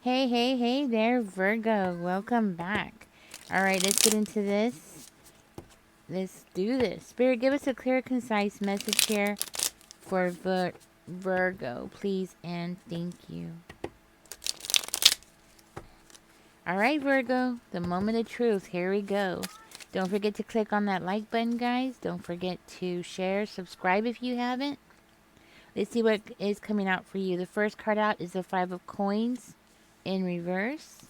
Hey, hey, hey there, Virgo. Welcome back. All right, let's get into this. Let's do this. Spirit, give us a clear, concise message here for Virgo, please, and thank you. All right, Virgo, the moment of truth. Here we go. Don't forget to click on that like button, guys. Don't forget to share, subscribe if you haven't. Let's see what is coming out for you. The first card out is the Five of Coins in reverse.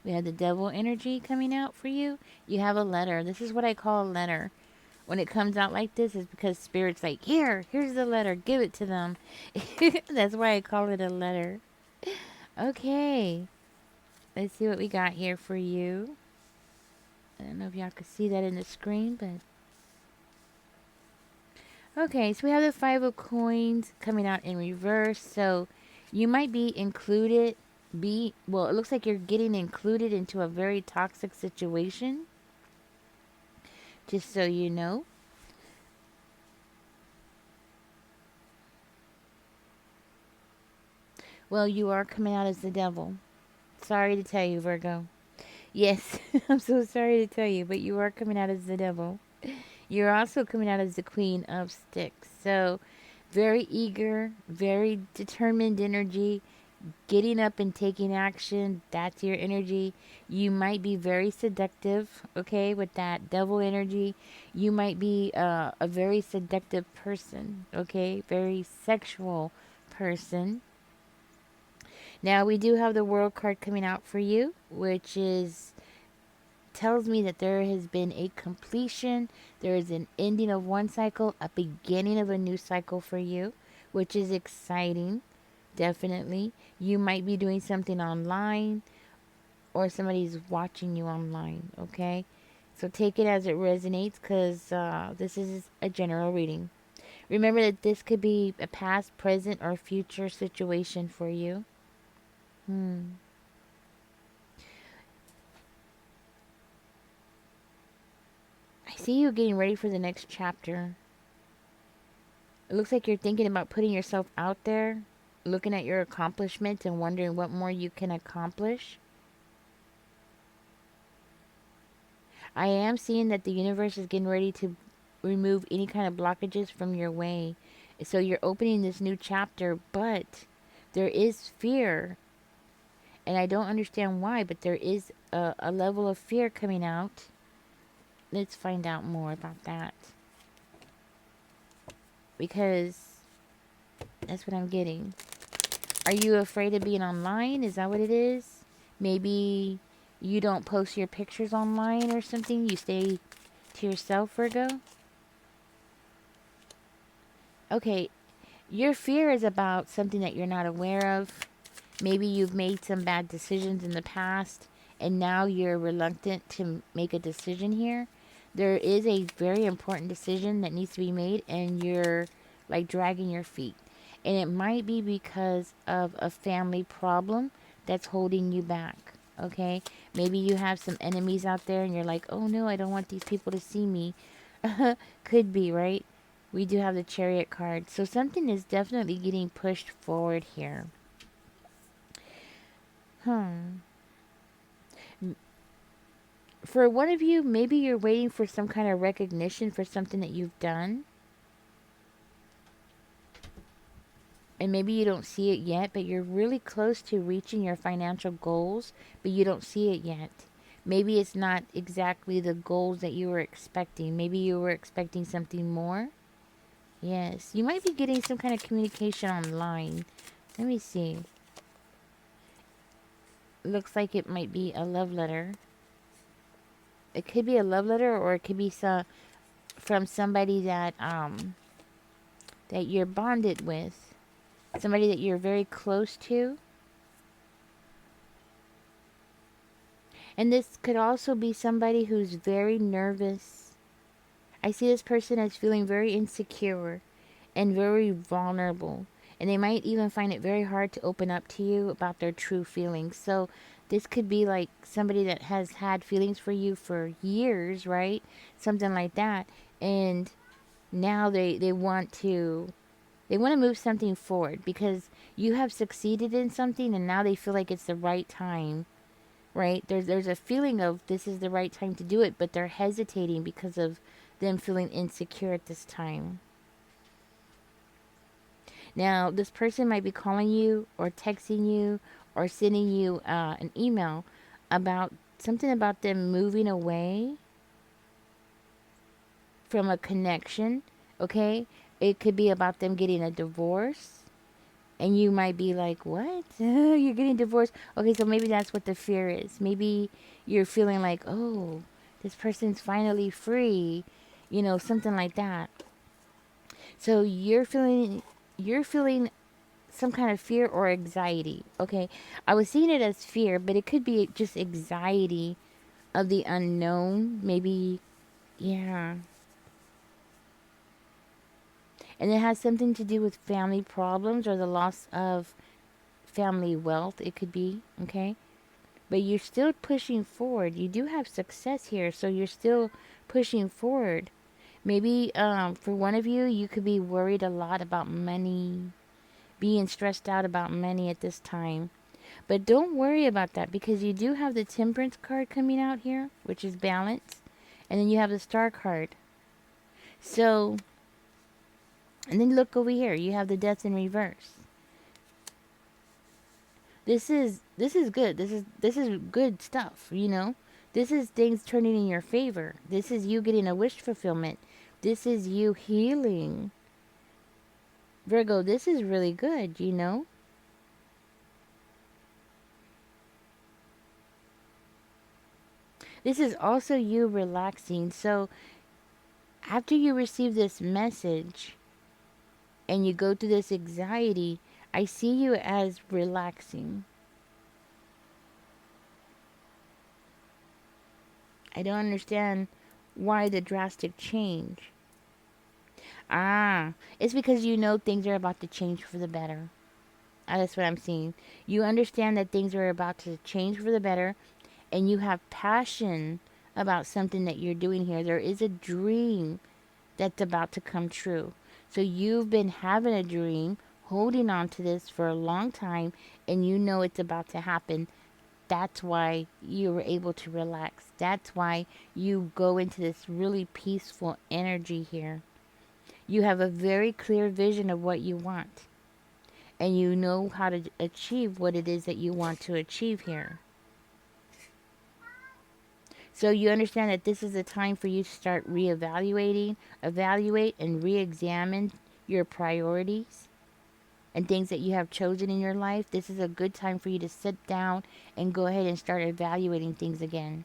We have the devil energy coming out for you. You have a letter. This is what I call a letter. When it comes out like this, it's because Spirit's like, here's the letter. Give it to them. That's why I call it a letter. Okay. Let's see what we got here for you. I don't know if y'all can see that in the screen, but... Okay, so we have the Five of Coins coming out in reverse. So you might be included... Well, it looks like you're getting included into a very toxic situation. Just so you know. Well, you are coming out as the devil. Sorry to tell you, Virgo. Yes, I'm so sorry to tell you, but you are coming out as the devil. You're also coming out as the Queen of Sticks. So, very eager, very determined energy, getting up and taking action. That's your energy. You might be very seductive, okay, with that devil energy. You might be a very seductive person, okay, very sexual person. Now we do have the World card coming out for you, which is tells me that there has been a completion, there is an ending of one cycle, a beginning of a new cycle for you, which is exciting. Definitely. You might be doing something online or somebody's watching you online, okay? So take it as it resonates because this is a general reading. Remember that this could be a past, present, or future situation for you. I see you getting ready for the next chapter. It looks like you're thinking about putting yourself out there, looking at your accomplishments and wondering what more you can accomplish. I am seeing that the universe is getting ready to remove any kind of blockages from your way. So you're opening this new chapter, but there is fear. And I don't understand why, but there is a level of fear coming out. Let's find out more about that. Because that's what I'm getting. Are you afraid of being online? Is that what it is? Maybe you don't post your pictures online or something? You stay to yourself, Virgo? Okay, your fear is about something that you're not aware of. Maybe you've made some bad decisions in the past and now you're reluctant to make a decision here. There is a very important decision that needs to be made and you're like dragging your feet. And it might be because of a family problem that's holding you back. Okay? Maybe you have some enemies out there and you're like, oh no, I don't want these people to see me. Could be, right? We do have the Chariot card. So something is definitely getting pushed forward here. For one of you, maybe you're waiting for some kind of recognition for something that you've done. And maybe you don't see it yet, but you're really close to reaching your financial goals, but you don't see it yet. Maybe it's not exactly the goals that you were expecting. Maybe you were expecting something more. Yes, you might be getting some kind of communication online. Let me see. Looks like it might be a love letter. It could be a love letter, or it could be from somebody that you're bonded with, somebody that you're very close to. And this could also be somebody who's very nervous. I see this person as feeling very insecure and very vulnerable. And they might even find it very hard to open up to you about their true feelings. So this could be like somebody that has had feelings for you for years, right? Something like that. And now they want to move something forward because you have succeeded in something and now they feel like it's the right time, right? There's a feeling of this is the right time to do it, but they're hesitating because of them feeling insecure at this time. Now, this person might be calling you or texting you or sending you an email about something about them moving away from a connection, okay? It could be about them getting a divorce. And you might be like, what? You're getting divorced? Okay, so maybe that's what the fear is. Maybe you're feeling like, oh, this person's finally free, something like that. So you're feeling some kind of fear or anxiety. Okay, I was seeing it as fear, but it could be just anxiety of the unknown. Maybe, yeah. And it has something to do with family problems or the loss of family wealth. It could be, okay? But you're still pushing forward. You do have success here, so you're still pushing forward. Maybe for one of you, you could be worried a lot about money, being stressed out about money at this time. But don't worry about that because you do have the Temperance card coming out here, which is balance. And then you have the Star card. So, and then look over here. You have the Death in reverse. This is good. This is good stuff. This is things turning in your favor. This is you getting a wish fulfillment. This is you healing. Virgo, this is really good. This is also you relaxing. So, after you receive this message and you go through this anxiety, I see you as relaxing. I don't understand why the drastic change. Ah, it's because you know things are about to change for the better. That's what I'm seeing. You understand that things are about to change for the better, and you have passion about something that you're doing here. There is a dream that's about to come true. So you've been having a dream, holding on to this for a long time, and you know it's about to happen. That's why you were able to relax. That's why you go into this really peaceful energy here. You have a very clear vision of what you want, and you know how to achieve what it is that you want to achieve here. So you understand that this is a time for you to start evaluate, and re-examine your priorities and things that you have chosen in your life. This is a good time for you to sit down and go ahead and start evaluating things again.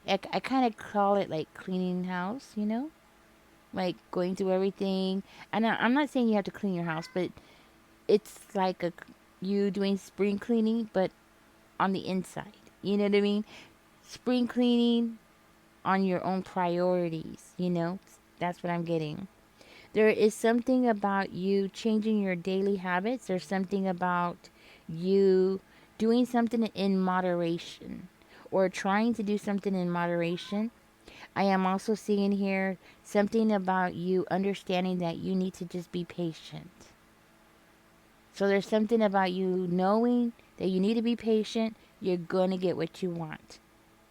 I kind of call it like cleaning house. Like going through everything. And I'm not saying you have to clean your house, but it's like you doing spring cleaning, but on the inside. You know what I mean? Spring cleaning on your own priorities. That's what I'm getting. There is something about you changing your daily habits. There's something about you doing something in moderation or trying to do something in moderation. I am also seeing here something about you understanding that you need to just be patient. So there's something about you knowing that you need to be patient. You're going to get what you want.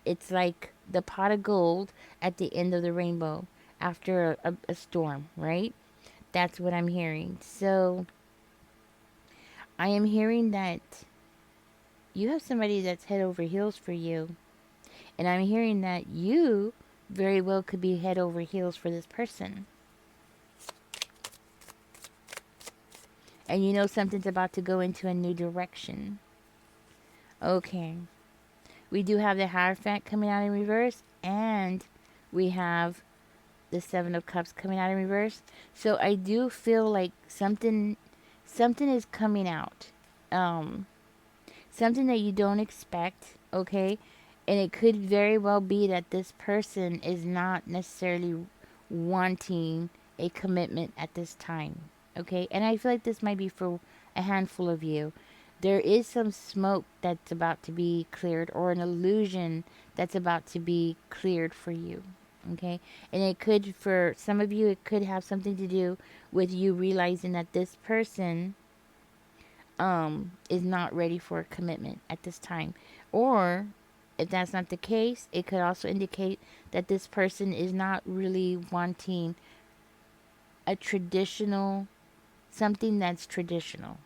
It's like the pot of gold at the end of the rainbow after a storm, right? That's what I'm hearing. So I am hearing that you have somebody that's head over heels for you. And I'm hearing that you very well could be head over heels for this person. And you know something's about to go into a new direction. Okay. We do have the Hierophant coming out in reverse. And we have the Seven of Cups coming out in reverse. So I do feel like something is coming out. Something that you don't expect, okay? And it could very well be that this person is not necessarily wanting a commitment at this time, okay? And I feel like this might be for a handful of you. There is some smoke that's about to be cleared, or an illusion that's about to be cleared for you, okay? And it could, for some of you, it could have something to do with you realizing that this person is not ready for a commitment at this time. Or if that's not the case, it could also indicate that this person is not really wanting a traditional, something that's traditional.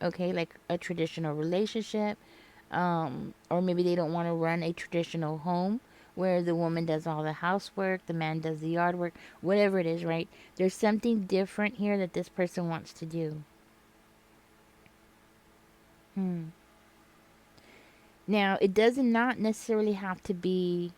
Okay, like a traditional relationship, or maybe they don't want to run a traditional home where the woman does all the housework, the man does the yard work, whatever it is, right? There's something different here that this person wants to do. Hmm. Now, it does not necessarily have to be,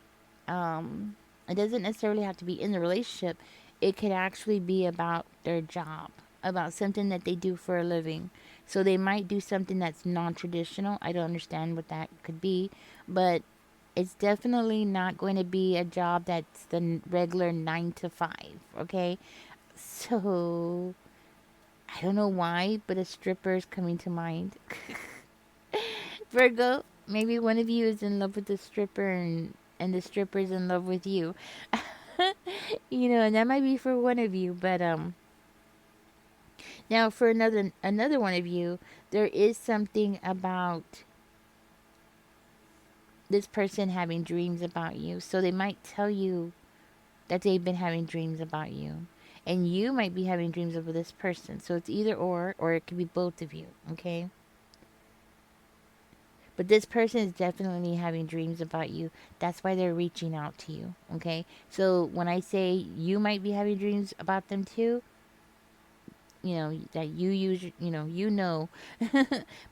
um, it doesn't necessarily have to be in the relationship. It could actually be about their job, about something that they do for a living. So they might do something that's non traditional. I don't understand what that could be, but it's definitely not going to be a job that's the regular 9 to 5. Okay. So I don't know why, but a stripper is coming to mind. Virgo, maybe one of you is in love with the stripper and the stripper's in love with you. And that might be for one of you, but now for another one of you, there is something about this person having dreams about you. So they might tell you that they've been having dreams about you. And you might be having dreams of this person. So it's either or it could be both of you, okay? But this person is definitely having dreams about you. That's why they're reaching out to you. Okay. So when I say you might be having dreams about them too, that you use,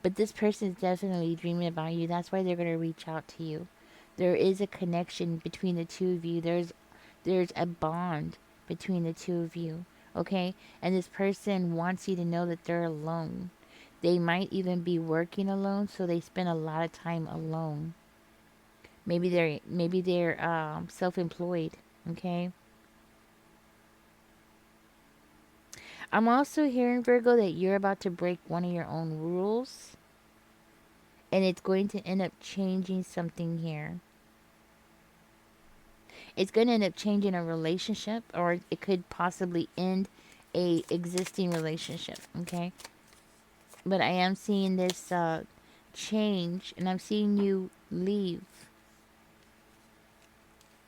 but this person is definitely dreaming about you. That's why they're going to reach out to you. There is a connection between the two of you. There's a bond between the two of you. Okay. And this person wants you to know that they're alone. They might even be working alone, so they spend a lot of time alone. Maybe they're self-employed. Okay. I'm also hearing, Virgo, that you're about to break one of your own rules, and it's going to end up changing something here. It's going to end up changing a relationship, or it could possibly end a existing relationship. Okay. But I am seeing this change, and I'm seeing you leave.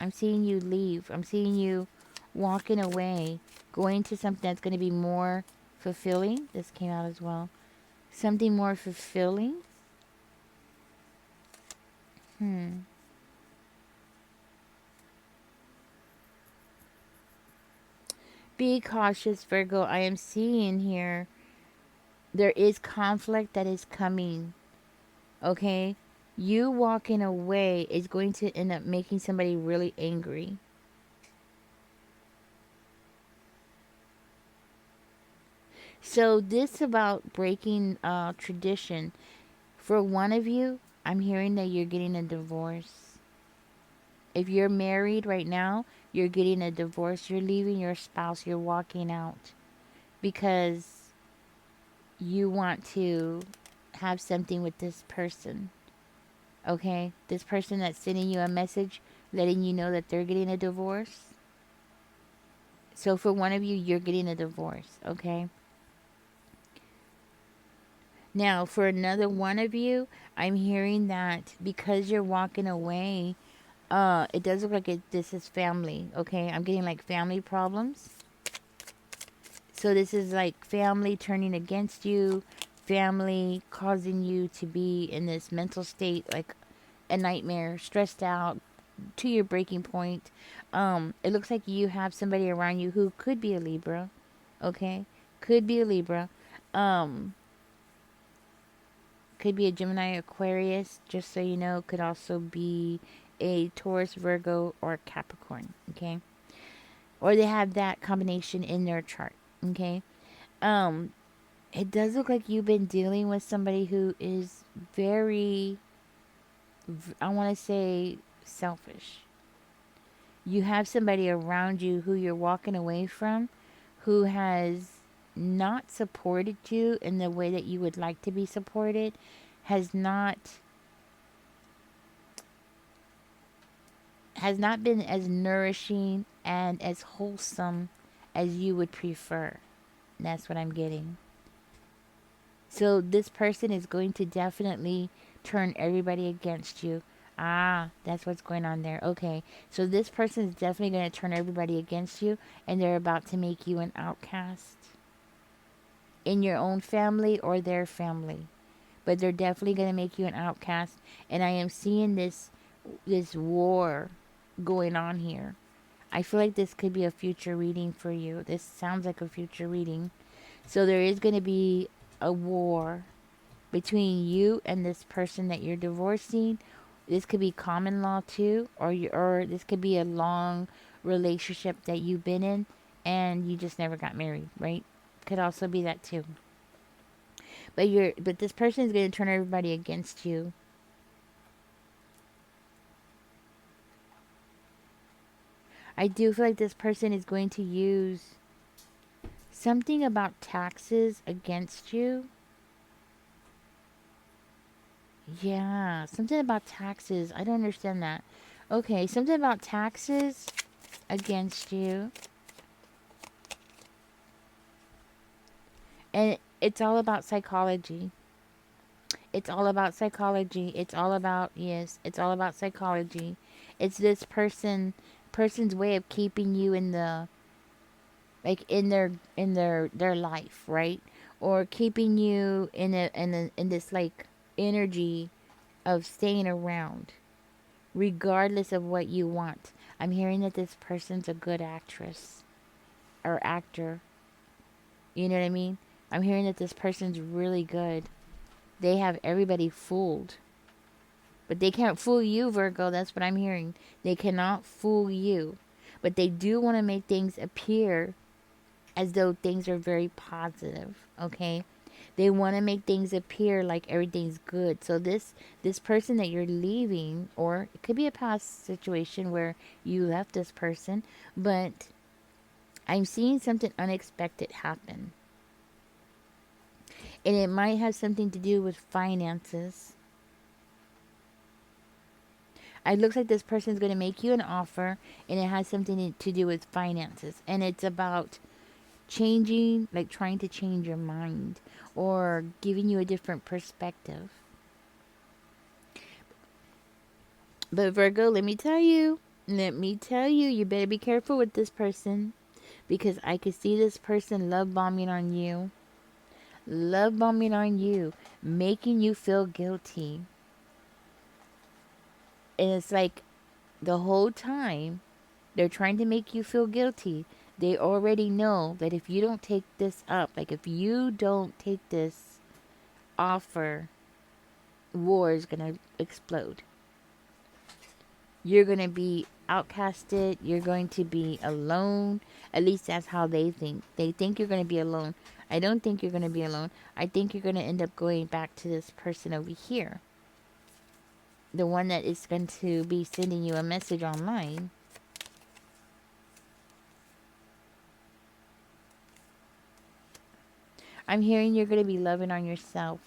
I'm seeing you leave. I'm seeing you walking away, going to something that's going to be more fulfilling. This came out as well. Something more fulfilling. Hmm. Be cautious, Virgo. I am seeing here there is conflict that is coming. Okay? You walking away is going to end up making somebody really angry. So this about breaking tradition. For one of you, I'm hearing that you're getting a divorce. If you're married right now, you're getting a divorce. You're leaving your spouse. You're walking out because you want to have something with this person. Okay? This person that's sending you a message letting you know that they're getting a divorce. So for one of you, you're getting a divorce. Okay? Now, for another one of you, I'm hearing that because you're walking away, it does look like this is family. Okay, I'm getting like family problems. So this is like family turning against you, family causing you to be in this mental state, like a nightmare, stressed out to your breaking point. It looks like you have somebody around you who could be a Libra. Okay, could be a Libra. Um, could be a Gemini, Aquarius, just so you know. Could also be a Taurus, Virgo, or Capricorn. Okay, or they have that combination in their chart. Okay, um, it does look like you've been dealing with somebody who is very, I want to say, selfish. You have somebody around you who you're walking away from, who has not supported you in the way that you would like to be supported, has not been as nourishing and as wholesome as you would prefer. That's what I'm getting. So this person is going to definitely turn everybody against you. Ah, that's what's going on there. Okay. So this person is definitely going to turn everybody against you, and they're about to make you an outcast in your own family or their family. But they're definitely going to make you an outcast, and I am seeing this war going on here. I feel like this could be a future reading for you. This sounds like a future reading. So there is going to be a war between you and this person that you're divorcing. This could be common law too, or this could be a long relationship that you've been in and you just never got married, right? Could also be that too. But this person is going to turn everybody against you. I do feel like this person is going to use something about taxes against you. Yeah, something about taxes. I don't understand that. Okay, something about taxes against you. And it's all about psychology. It's all about psychology. It's all about, yes, it's all about psychology. It's this person's way of keeping you in the, like, in their life, right? Or keeping you in this like energy of staying around regardless of what you want. I'm hearing that this person's a good actress or actor. You know what I mean? I'm hearing that this person's really good. They have everybody fooled. But they can't fool you, Virgo. That's what I'm hearing. They cannot fool you. But they do want to make things appear as though things are very positive, okay? They want to make things appear like everything's good. So this person that you're leaving, or it could be a past situation where you left this person, but I'm seeing something unexpected happen. And it might have something to do with finances. It looks like this person is going to make you an offer, and it has something to do with finances. And it's about changing, like trying to change your mind or giving you a different perspective. But Virgo, let me tell you, you better be careful with this person, because I could see this person love bombing on you, making you feel guilty. And it's like the whole time they're trying to make you feel guilty. They already know that if you don't take this up, like if you don't take this offer, war is going to explode. You're going to be outcasted. You're going to be alone. At least that's how they think. They think you're going to be alone. I don't think you're going to be alone. I think you're going to end up going back to this person over here. The one that is going to be sending you a message online. I'm hearing you're going to be loving on yourself.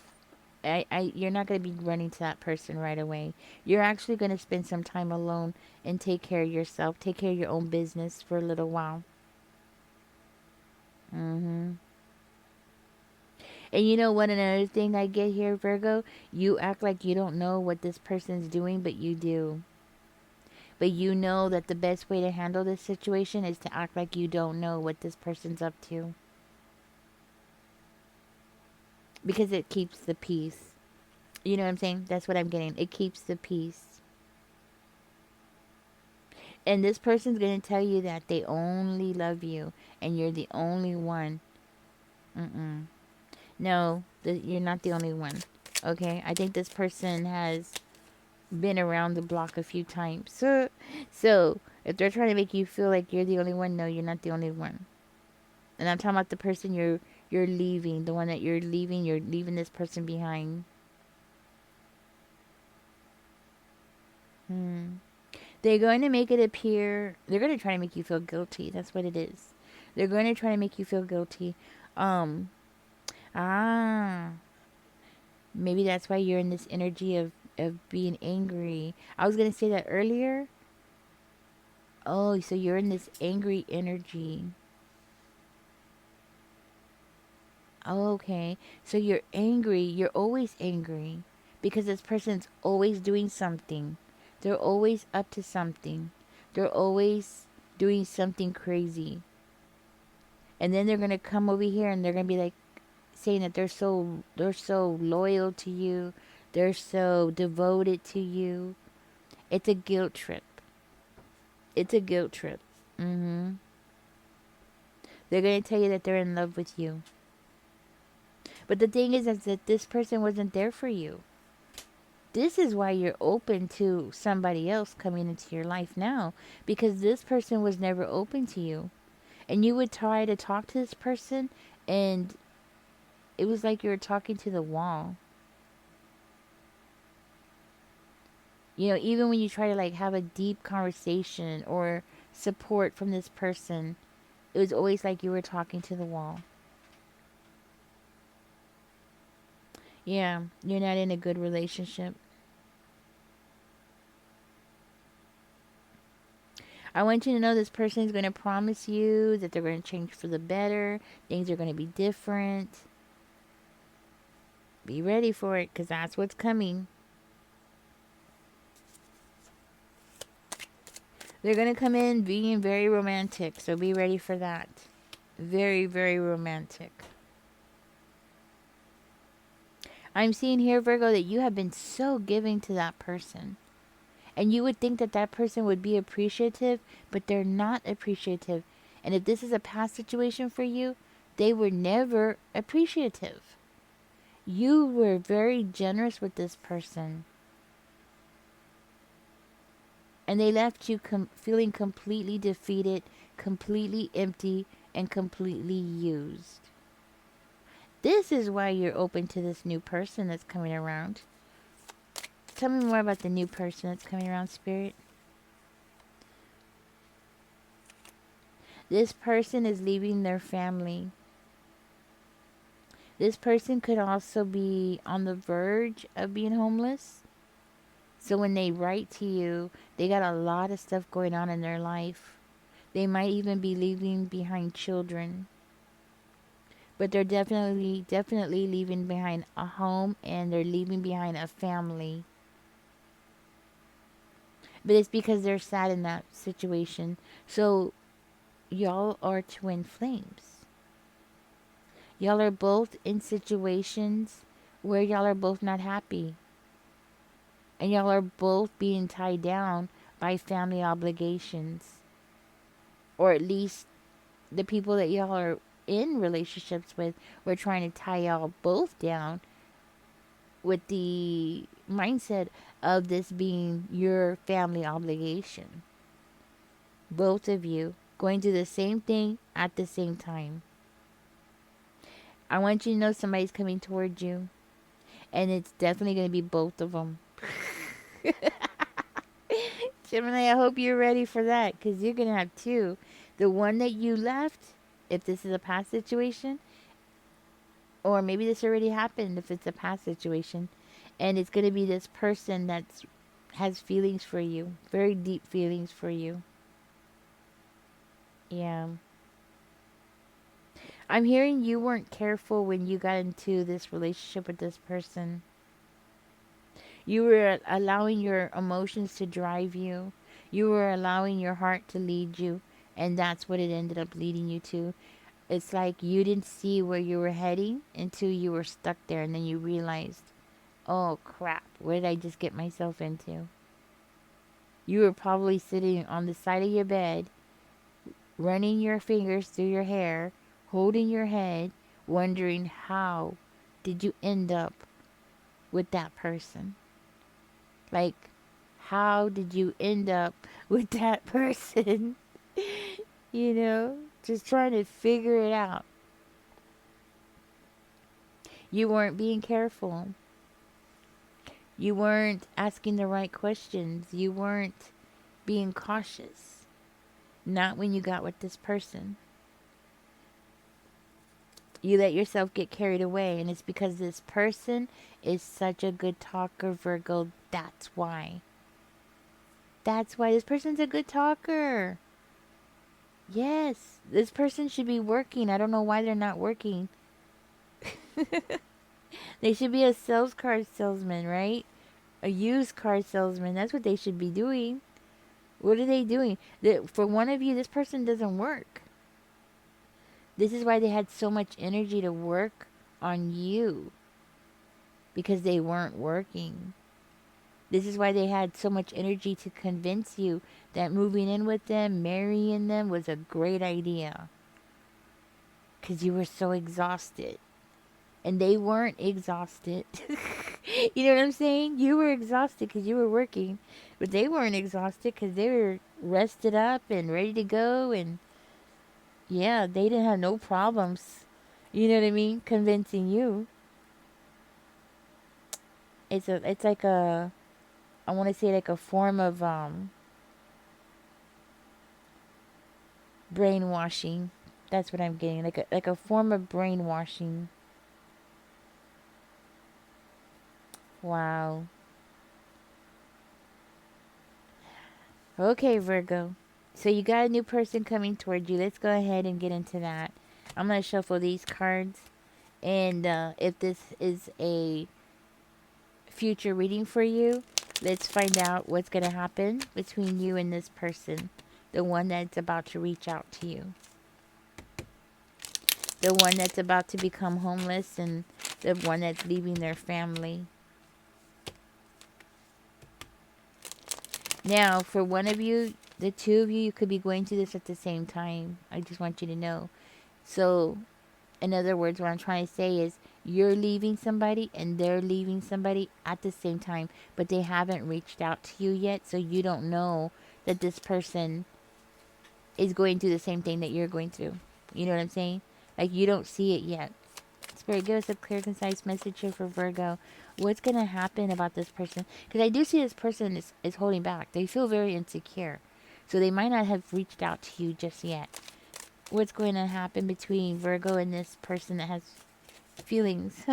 You're not going to be running to that person right away. You're actually going to spend some time alone and take care of yourself. Take care of your own business for a little while. Mm-hmm. And you know what? Another thing I get here, Virgo, you act like you don't know what this person's doing, but you do. But you know that the best way to handle this situation is to act like you don't know what this person's up to. Because it keeps the peace. You know what I'm saying? That's what I'm getting. It keeps the peace. And this person's going to tell you that they only love you and you're the only one. Mm-mm. No, you're not the only one. Okay? I think this person has been around the block a few times. So if they're trying to make you feel like you're the only one, no, you're not the only one. And I'm talking about the person you're leaving, the one that you're leaving this person behind. They're going to make it appear, they're going to try to make you feel guilty. That's what it is. They're going to try to make you feel guilty. Um, ah, maybe that's why you're in this energy of being angry. I was going to say that earlier. Oh, so you're in this angry energy. Okay. So you're angry. You're always angry because this person's always doing something. They're always up to something. They're always doing something crazy. And then they're going to come over here and they're going to be like saying that they're so loyal to you. They're so devoted to you. It's a guilt trip. It's a guilt trip. Mhm. They're going to tell you that they're in love with you. But the thing is that this person wasn't there for you. This is why you're open to somebody else coming into your life now, because this person was never open to you. And you would try to talk to this person, and it was like you were talking to the wall. You know, even when you try to like have a deep conversation or support from this person, it was always like you were talking to the wall. Yeah, you're not in a good relationship. I want you to know this person is going to promise you that they're going to change for the better. Things are going to be different. Be ready for it because that's what's coming. They're going to come in being very romantic, so be ready for that. Very, very romantic. I'm seeing here, Virgo, that you have been so giving to that person. And you would think that that person would be appreciative, but they're not appreciative. And if this is a past situation for you, they were never appreciative. You were very generous with this person. And they left you feeling completely defeated, completely empty, and completely used. This is why you're open to this new person that's coming around. Tell me more about the new person that's coming around, Spirit. This person is leaving their family. This person could also be on the verge of being homeless. So when they write to you, they got a lot of stuff going on in their life. They might even be leaving behind children. But they're definitely leaving behind a home and they're leaving behind a family. But it's because they're sad in that situation. So y'all are twin flames. Y'all are both in situations where y'all are both not happy. And y'all are both being tied down by family obligations. Or at least the people that y'all are in relationships with were trying to tie y'all both down with the mindset of this being your family obligation. Both of you going through the same thing at the same time. I want you to know somebody's coming towards you. And it's definitely going to be both of them. Gemini, I hope you're ready for that because you're going to have two. The one that you left, if this is a past situation, or maybe this already happened if it's a past situation, and it's going to be this person that has feelings for you, very deep feelings for you. Yeah. I'm hearing you weren't careful when you got into this relationship with this person. You were allowing your emotions to drive you. You were allowing your heart to lead you. And that's what it ended up leading you to. It's like you didn't see where you were heading until you were stuck there. And then you realized, oh crap, what did I just get myself into? You were probably sitting on the side of your bed, running your fingers through your hair, holding your head, wondering how did you end up with that person? Like, how did you end up with that person? You know, just trying to figure it out. You weren't being careful. You weren't asking the right questions. You weren't being cautious. Not when you got with this person. You let yourself get carried away, and it's because this person is such a good talker, Virgo. That's why. That's why this person's a good talker. Yes, this person should be working. I don't know why they're not working. They should be a sales car salesman, right? A used car salesman. That's what they should be doing. What are they doing? For one of you, this person doesn't work. This is why they had so much energy to work on you, because they weren't working. This is why they had so much energy to convince you that moving in with them, marrying them was a great idea. Because you were so exhausted. And they weren't exhausted. You know what I'm saying? You were exhausted because you were working. But they weren't exhausted because they were rested up and ready to go. And yeah, they didn't have no problems. You know what I mean? Convincing you. It's like a, I want to say like a form of brainwashing. That's what I'm getting. Like a form of brainwashing. Wow. Okay, Virgo. So you got a new person coming towards you. Let's go ahead and get into that. I'm gonna shuffle these cards, and if this is a future reading for you, let's find out what's gonna happen between you and this person, the one that's about to reach out to you, the one that's about to become homeless, and the one that's leaving their family. Now, for one of you, the two of you, you could be going through this at the same time. I just want you to know. So, in other words, what I'm trying to say is you're leaving somebody and they're leaving somebody at the same time, but they haven't reached out to you yet, so you don't know that this person is going through the same thing that you're going through. You know what I'm saying? Like, you don't see it yet. Spirit, give us a clear, concise message here for Virgo. What's going to happen about this person? Because I do see this person is holding back. They feel very insecure. So they might not have reached out to you just yet. What's going to happen between Virgo and this person that has feelings?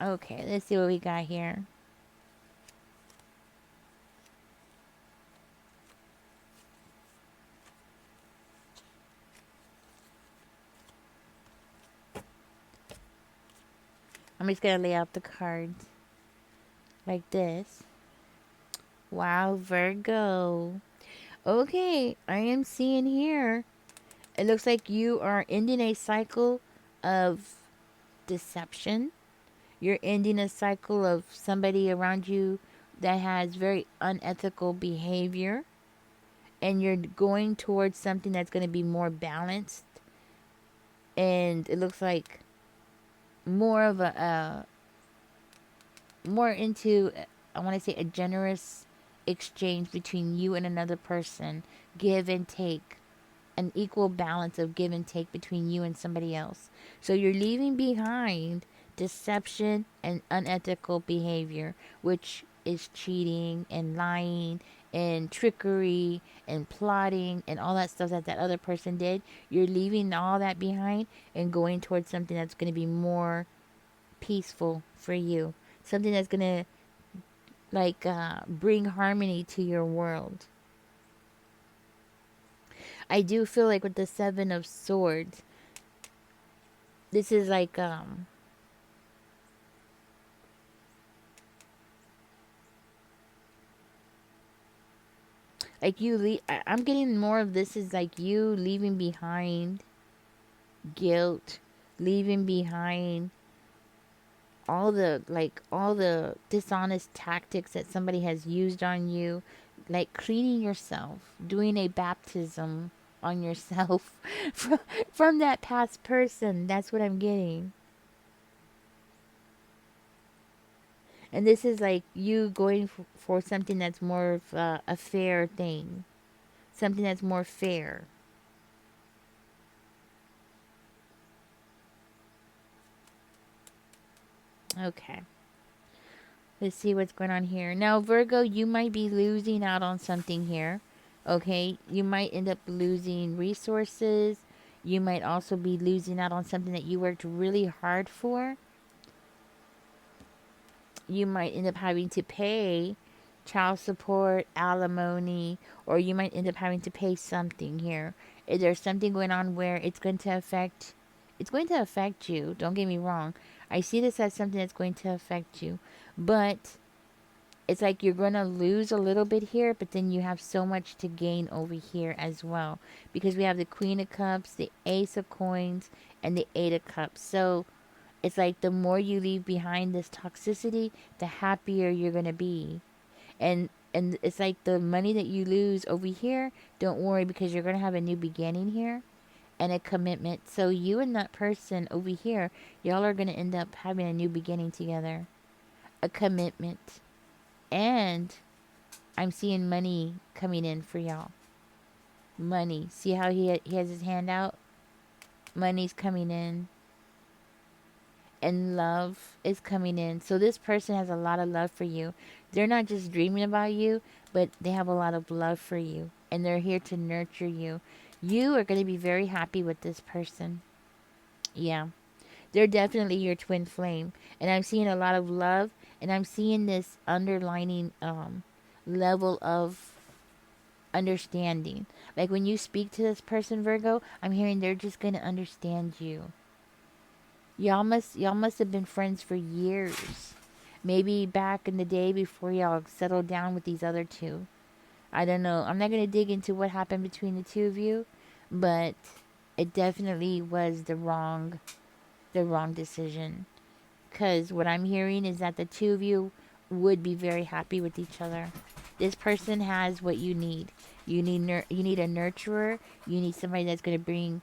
Okay, let's see what we got here. I'm just going to lay out the cards like this. Wow, Virgo. Okay, I am seeing here. It looks like you are ending a cycle of deception. You're ending a cycle of somebody around you that has very unethical behavior. And you're going towards something that's going to be more balanced. And it looks like more of more into, I want to say, a generous exchange between you and another person. Give and take. An equal balance of give and take between you and somebody else. So you're leaving behind deception and unethical behavior, which is cheating and lying and trickery and plotting and all that stuff that that other person did. You're leaving all that behind and going towards something that's going to be more peaceful for you. Something that's going to bring harmony to your world. I do feel like with the Seven of Swords, this is like you leave. I'm getting more of this is like you leaving behind guilt, leaving behind all the dishonest tactics that somebody has used on you, like cleaning yourself, doing a baptism on yourself from that past person. That's what I'm getting. And this is like you going for something that's more of a fair thing, something that's more fair. Okay. Let's see what's going on here. Now, Virgo, you might be losing out on something here. Okay. You might end up losing resources. You might also be losing out on something that you worked really hard for. You might end up having to pay child support, alimony, or you might end up having to pay something here. There's something going on where it's going to affect you. Don't get me wrong. I see this as something that's going to affect you. But it's like you're going to lose a little bit here, but then you have so much to gain over here as well. Because we have the Queen of Cups, the Ace of Coins, and the Eight of Cups. So it's like the more you leave behind this toxicity, the happier you're going to be. And it's like the money that you lose over here, don't worry, because you're going to have a new beginning here and a commitment. So you and that person over here, y'all are going to end up having a new beginning together, a commitment. And I'm seeing money coming in for y'all. Money. See how he has his hand out? Money's coming in. And love is coming in. So this person has a lot of love for you. They're not just dreaming about you, but they have a lot of love for you. And they're here to nurture you. You are going to be very happy with this person. Yeah. They're definitely your twin flame. And I'm seeing a lot of love. And I'm seeing this underlining level of understanding. Like when you speak to this person, Virgo, I'm hearing they're just going to understand you. Y'all must have been friends for years. Maybe back in the day before y'all settled down with these other two. I don't know. I'm not going to dig into what happened between the two of you, but it definitely was the wrong decision. Cuz what I'm hearing is that the two of you would be very happy with each other. This person has what you need. You need a nurturer. You need somebody that's going to bring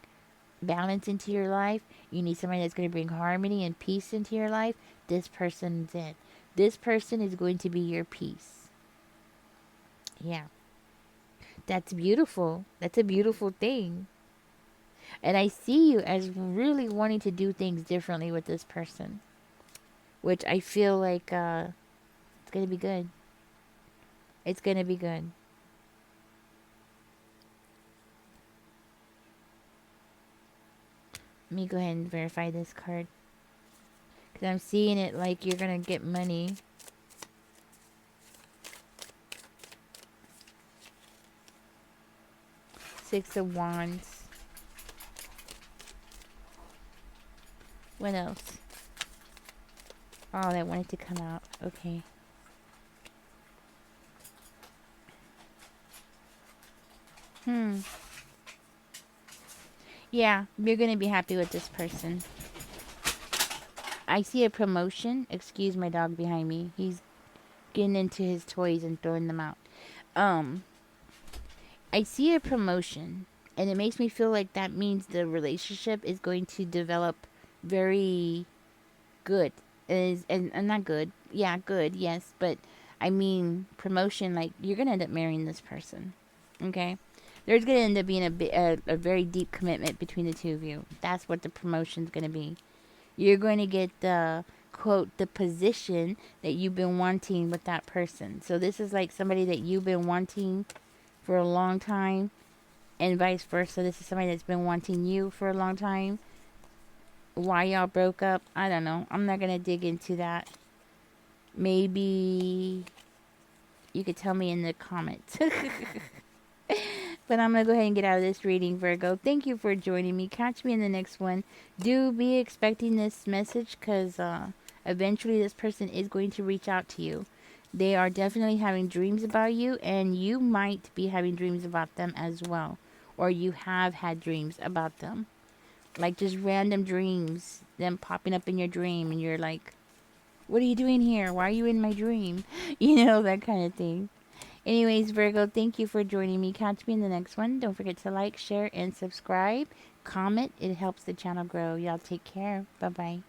balance into your life. You need somebody that's going to bring harmony and peace into your life. This person's it. This person is going to be your peace. Yeah. That's beautiful. That's a beautiful thing. And I see you as really wanting to do things differently with this person, which I feel like it's going to be good. It's going to be good. Let me go ahead and verify this card. Because I'm seeing it like you're going to get money. Six of Wands. What else? Oh, that wanted to come out. Okay. Yeah, you're going to be happy with this person. I see a promotion. Excuse my dog behind me. He's getting into his toys and throwing them out. I see a promotion, and it makes me feel like that means the relationship is going to develop very good. And not good. Yeah, good, yes. But I mean promotion, like you're going to end up marrying this person. Okay? There's going to end up being a very deep commitment between the two of you. That's what the promotion's going to be. You're going to get the, quote, the position that you've been wanting with that person. So this is like somebody that you've been wanting for a long time, and vice versa. This is somebody that's been wanting you for a long time. Why y'all broke up, I don't know. I'm not going to dig into that. Maybe you could tell me in the comments. But I'm going to go ahead and get out of this reading, Virgo. Thank you for joining me. Catch me in the next one. Do be expecting this message, because eventually this person is going to reach out to you. They are definitely having dreams about you, and you might be having dreams about them as well. Or you have had dreams about them. Like just random dreams, them popping up in your dream, and you're like, what are you doing here? Why are you in my dream? You know, that kind of thing. Anyways, Virgo, thank you for joining me. Catch me in the next one. Don't forget to like, share, and subscribe. Comment. It helps the channel grow. Y'all take care. Bye-bye.